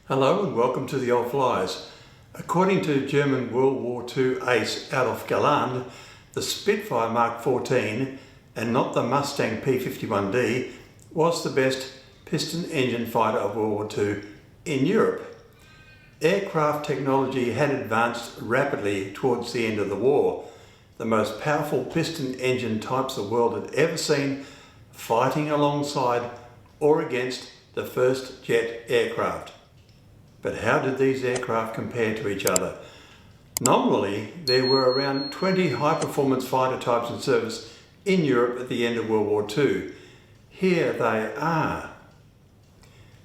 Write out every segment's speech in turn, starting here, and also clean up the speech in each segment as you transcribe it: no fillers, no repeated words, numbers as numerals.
Hello and welcome to the old Fliers. According to German World War II Ace Adolf Galland, the Spitfire Mk.14 and not the Mustang P-51D was the best piston-engine fighter of World War II in Europe. Aircraft technology had advanced rapidly towards the end of the war. The most powerful piston-engine types the world had ever seen, fighting alongside or against the first jet aircraft. But how did these aircraft compare to each other? Nominally, there were around 20 high-performance fighter types in service in Europe at the end of World War II. Here they are.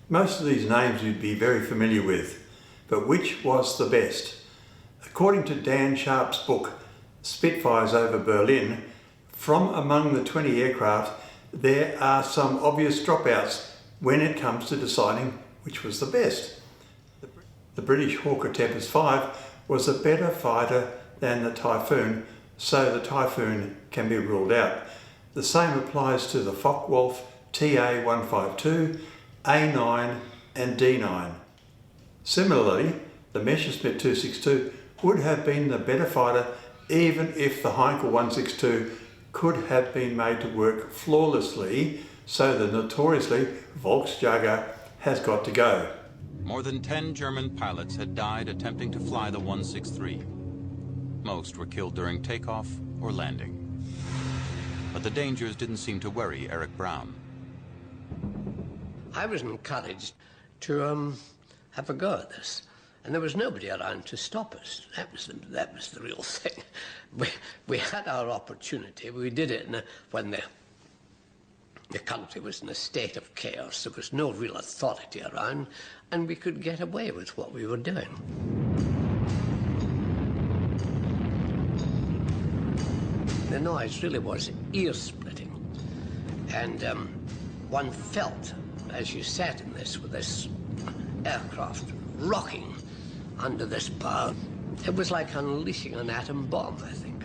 Most of these names you'd be very familiar with, but which was the best? According to Dan Sharp's book, Spitfires over Berlin, from among the 20 aircraft, there are some obvious dropouts when it comes to deciding which was the best. The British Hawker Tempest 5 was a better fighter than the Typhoon, so the Typhoon can be ruled out. The same applies to the Focke-Wulf TA-152, A9 and D9. Similarly, the Messerschmitt 262 would have been the better fighter even if the Heinkel 162 could have been made to work flawlessly, so the notoriously Volksjäger has got to go. More than 10 German pilots had died attempting to fly the 163. Most were killed during takeoff or landing. But the dangers didn't seem to worry Eric Brown. I was encouraged to have a go at this, and there was nobody around to stop us. That was the real thing. We had our opportunity. We did it when the country was in a state of chaos. There was no real authority around, and we could get away with what we were doing. The noise really was ear-splitting, and one felt, as you sat in this, with this aircraft rocking under this power, it was like unleashing an atom bomb, I think.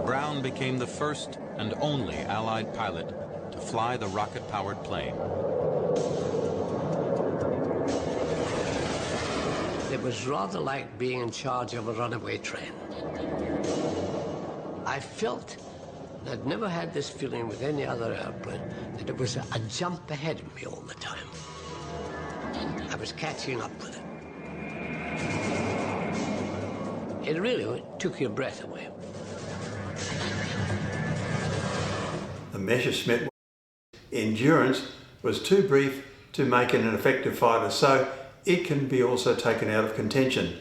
Brown became the first and only Allied pilot to fly the rocket-powered plane. It was rather like being in charge of a runaway train. I felt, and I'd never had this feeling with any other airplane, that it was a jump ahead of me all the time. I was catching up with it. It really took your breath away. The Messerschmitt endurance was too brief to make it an effective fighter, so it can be also taken out of contention.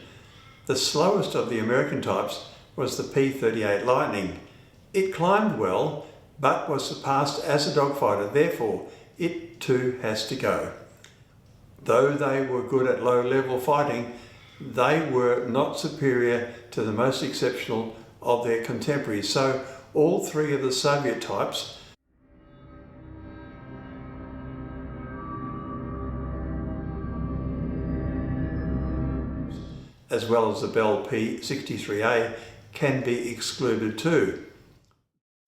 The slowest of the American types was the P-38 Lightning. It climbed well, but was surpassed as a dogfighter, therefore it too has to go. Though they were good at low-level fighting, they were not superior to the most exceptional of their contemporaries, so all three of the Soviet types as well as the Bell P-63A can be excluded too.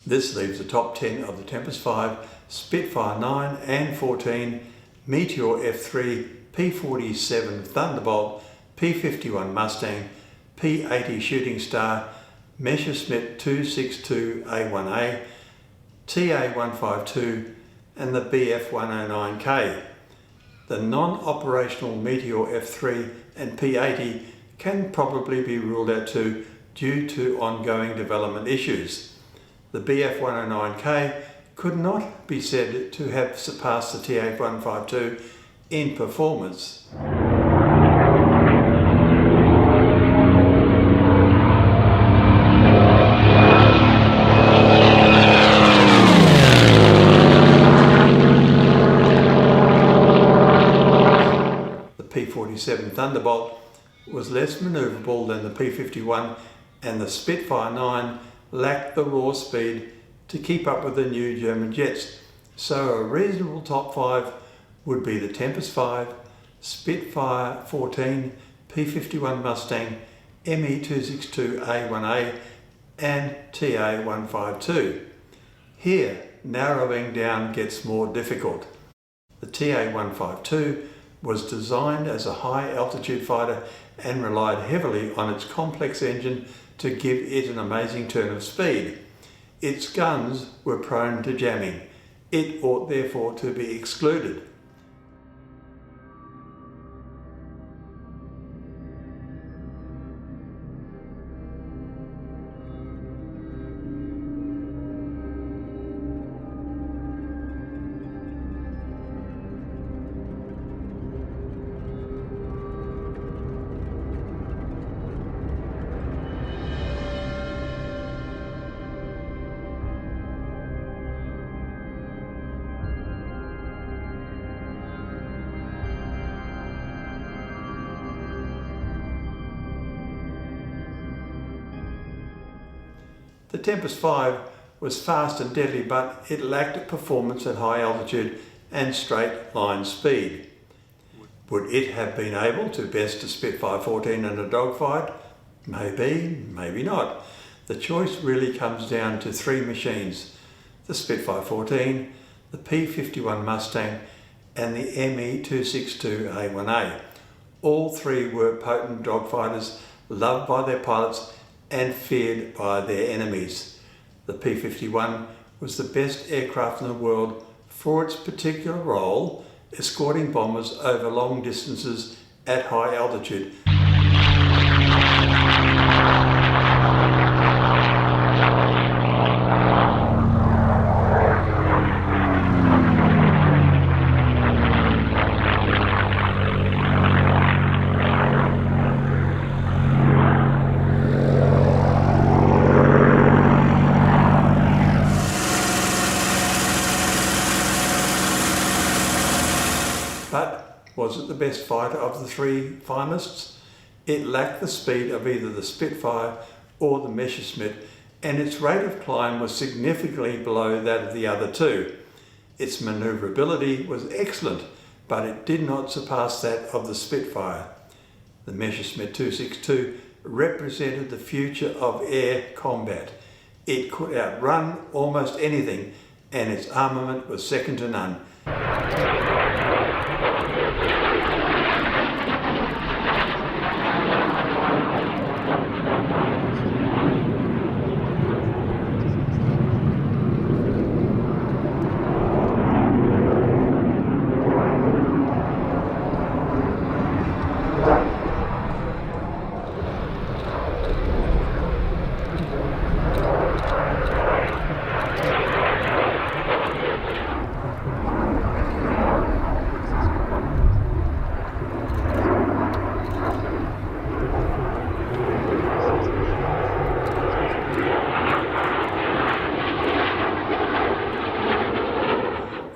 This leaves the top 10 of the Tempest 5, Spitfire 9 and 14, Meteor F3, P-47 Thunderbolt, P-51 Mustang, P-80 Shooting Star, Messerschmitt 262A1A, TA-152 and the Bf-109K. The non-operational Meteor F3 and P-80 can probably be ruled out too due to ongoing development issues. The Bf-109K could not be said to have surpassed the TA-152 in performance. The P-47 Thunderbolt was less manoeuvrable than the P-51, and the Spitfire 9 lacked the raw speed to keep up with the new German jets, so a reasonable top 5 would be the Tempest 5, Spitfire 14, P-51 Mustang, ME-262A1A and TA-152. Here narrowing down gets more difficult. The TA-152 was designed as a high-altitude fighter and relied heavily on its complex engine to give it an amazing turn of speed. Its guns were prone to jamming. It ought therefore to be excluded. The Tempest 5 was fast and deadly, but it lacked performance at high altitude and straight line speed. Would it have been able to best a Spitfire 14 in a dogfight? Maybe, maybe not. The choice really comes down to three machines: the Spitfire 14, the P-51 Mustang and the ME-262A1A. All three were potent dogfighters, loved by their pilots and feared by their enemies. The P-51 was the best aircraft in the world for its particular role, escorting bombers over long distances at high altitude. But was it the best fighter of the three finalists? It lacked the speed of either the Spitfire or the Messerschmitt, and its rate of climb was significantly below that of the other two. Its manoeuvrability was excellent, but it did not surpass that of the Spitfire. The Messerschmitt 262 represented the future of air combat. It could outrun almost anything, and its armament was second to none.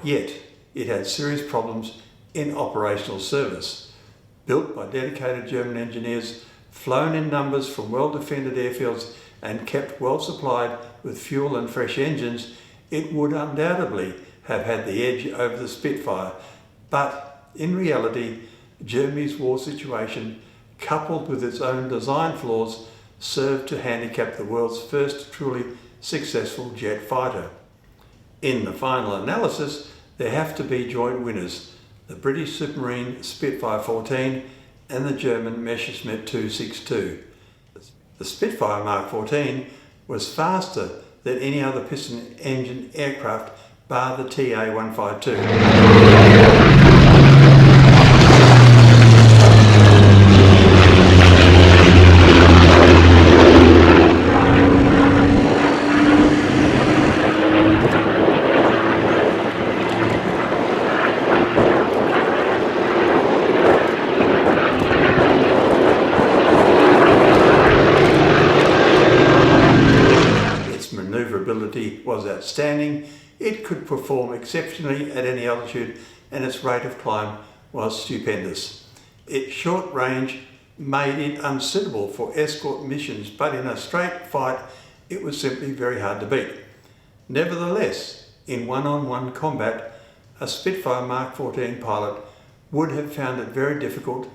Yet, it had serious problems in operational service. Built by dedicated German engineers, flown in numbers from well-defended airfields and kept well supplied with fuel and fresh engines, it would undoubtedly have had the edge over the Spitfire. But in reality, Germany's war situation, coupled with its own design flaws, served to handicap the world's first truly successful jet fighter. In the final analysis, there have to be joint winners: the British submarine Spitfire 14 and the German Messerschmitt 262. The Spitfire Mk.14 was faster than any other piston-engined aircraft bar the TA-152. Maneuverability was outstanding. It could perform exceptionally at any altitude, and its rate of climb was stupendous. Its short range made it unsuitable for escort missions, but in a straight fight it was simply very hard to beat. Nevertheless, in one-on-one combat, a Spitfire Mk.14 pilot would have found it very difficult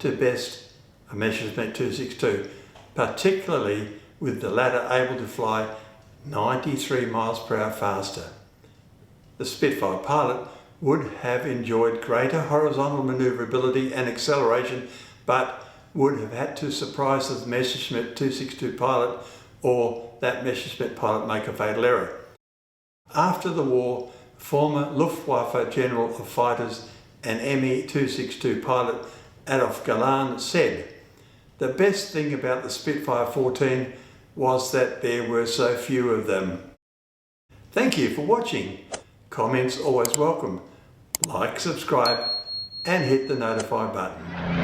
to best a Messerschmitt 262, particularly with the latter able to fly 93 miles per hour faster. the Spitfire pilot would have enjoyed greater horizontal manoeuvrability and acceleration, but would have had to surprise the Messerschmitt 262 pilot, or that Messerschmitt pilot make a fatal error. After the war, former Luftwaffe General of Fighters and Me 262 pilot Adolf Galland said, "The best thing about the Spitfire 14 was that there were so few of them." Thank you for watching. Comments always welcome. Like, subscribe and hit the notify button.